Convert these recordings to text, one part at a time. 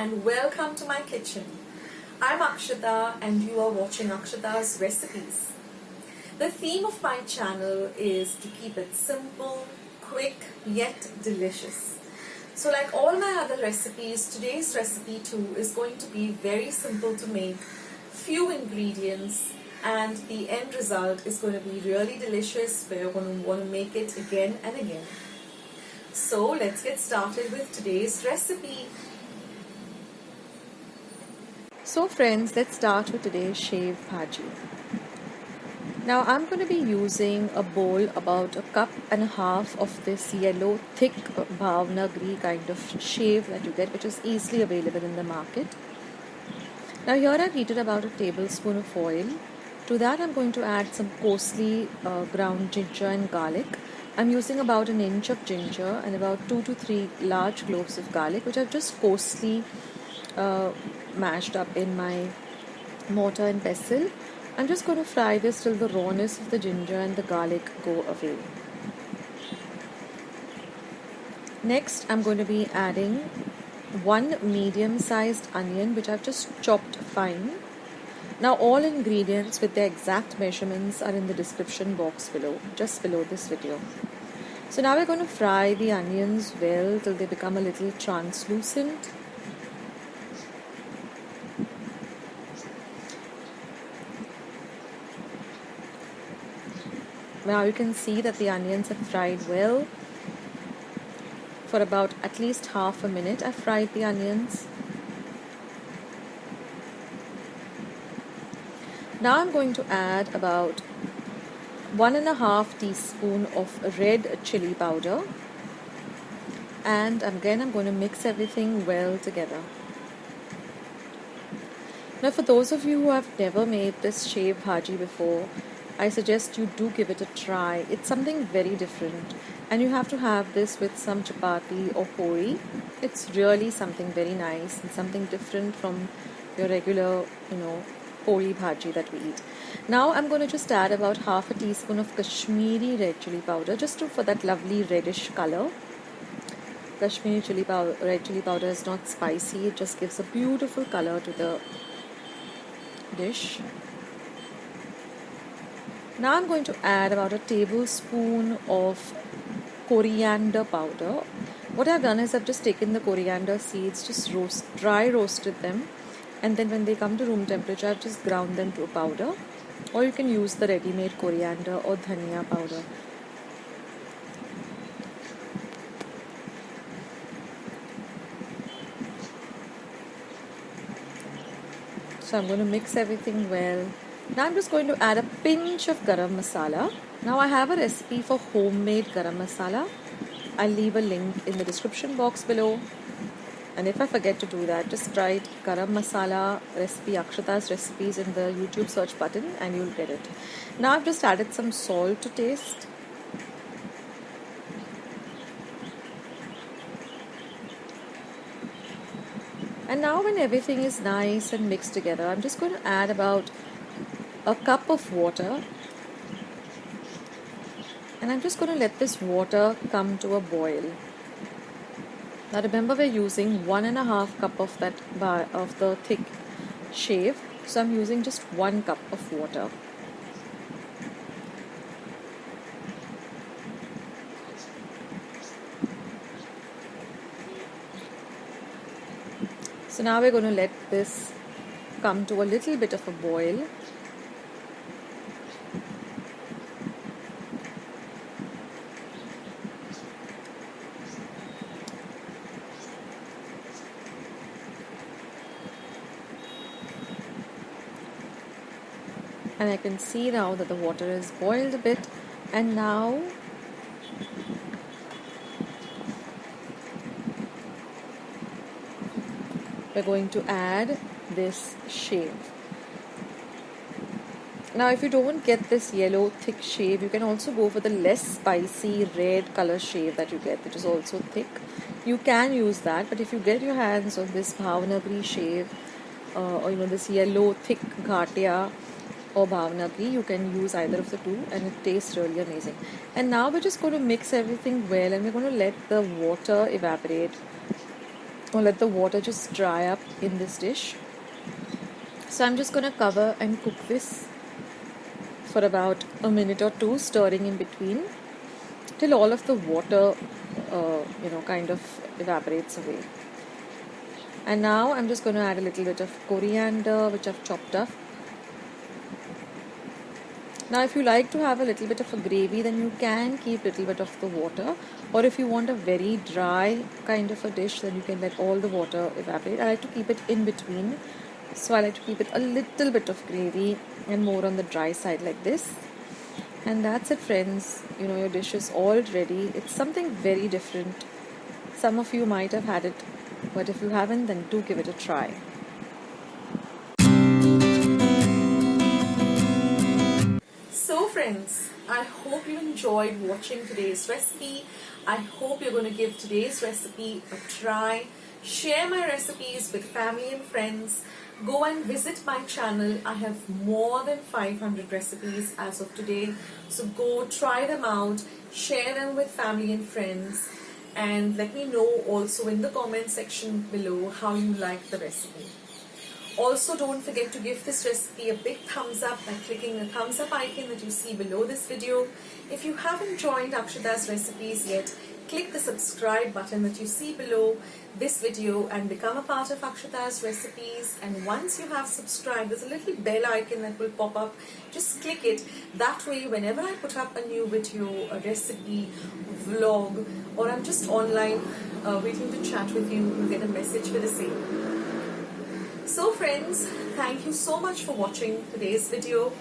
and welcome to my kitchen. I'm Akshita and you are watching Akshita's Recipes. The theme of my channel is to keep it simple, quick, yet delicious. So like all my other recipes, today's recipe too is going to be very simple to make, few ingredients, and the end result is going to be really delicious where you're going to want to make it again and again. So let's get started with today's recipe. So friends, let's start with today's Shev Bhaji. Now I'm going to be using a bowl about 1.5 cups of this yellow thick bhavnagari kind of shev that you get, which is easily available in the market. Now here I've heated about 1 tablespoon of oil. To that I'm going to add some coarsely ground ginger and garlic. I'm using about 1 inch of ginger and about 2 to 3 large cloves of garlic, which I've just coarsely mashed up in my mortar and pestle. I'm just going to fry this till the rawness of the ginger and the garlic go away. Next, I'm going to be adding 1 medium-sized onion, which I've just chopped fine. Now all ingredients with their exact measurements are in the description box below, just below this video. So now we're going to fry the onions well till they become a little translucent. Now you can see that the onions have fried well. For about at least half a minute I've fried the onions. Now I'm going to add about 1.5 teaspoon of red chilli powder, and again I'm going to mix everything well together. Now for those of you who have never made this Shev Bhaji before, I suggest you do give it a try. It's something very different, and you have to have this with some chapati or puri. It's really something very nice and something different from your regular, puri bhaji that we eat. Now I'm going to just add about 1/2 teaspoon of Kashmiri red chili powder, just for that lovely reddish color. Kashmiri red chili powder is not spicy, it just gives a beautiful color to the dish. Now I'm going to add about 1 tablespoon of coriander powder. What I've done is I've just taken the coriander seeds, just dry roasted them, and then when they come to room temperature I've just ground them to a powder, or you can use the ready-made coriander or dhania powder. So I'm going to mix everything well. Now I'm just going to add a pinch of garam masala. Now I have a recipe for homemade garam masala. I'll leave a link in the description box below. And if I forget to do that, just write garam masala recipe, Akshita's recipes in the YouTube search button and you'll get it. Now I've just added some salt to taste. And now when everything is nice and mixed together, I'm just going to add about 1 cup of water, and I'm just going to let this water come to a boil. Now remember, we're using 1.5 cup of the thick shev, so I'm using just 1 cup of water. So now we're going to let this come to a little bit of a boil. And I can see now that the water is boiled a bit, and now we're going to add this shev. Now if you don't get this yellow thick shev, you can also go for the less spicy red color shev that you get, which is also thick. You can use that, but if you get your hands on this bhavnagari shev, or this yellow thick ghatia or bhavnagari, you can use either of the two and it tastes really amazing. And now we're just going to mix everything well, and we're going to let the water evaporate or let the water just dry up in this dish. So I'm just going to cover and cook this for about a minute or two, stirring in between till all of the water kind of evaporates away. And now I'm just going to add a little bit of coriander, which I've chopped up. Now if you like to have a little bit of a gravy, then you can keep a little bit of the water, or if you want a very dry kind of a dish, then you can let all the water evaporate. I like to keep it in between, so I like to keep it a little bit of gravy and more on the dry side like this. And that's it, friends. Your dish is all ready. It's something very different. Some of you might have had it, but if you haven't, then do give it a try. So friends, I hope you enjoyed watching today's recipe. I hope you're going to give today's recipe a try. Share my recipes with family and friends. Go and visit my channel. I have more than 500 recipes as of today. So go try them out, share them with family and friends, and let me know also in the comment section below how you like the recipe. Also, don't forget to give this recipe a big thumbs up by clicking the thumbs up icon that you see below this video. If you haven't joined Akshata's recipes yet, click the subscribe button that you see below this video and become a part of Akshata's recipes. And once you have subscribed, there's a little bell icon that will pop up. Just click it. That way, whenever I put up a new video, a recipe, vlog, or I'm just online waiting to chat with you, you'll get a message for the same. So friends, thank you so much for watching today's video,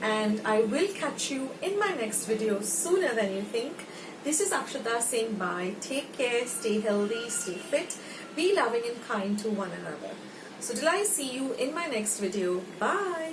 and I will catch you in my next video sooner than you think. This is Akshata saying bye. Take care, stay healthy, stay fit, be loving and kind to one another. So till I see you in my next video, bye.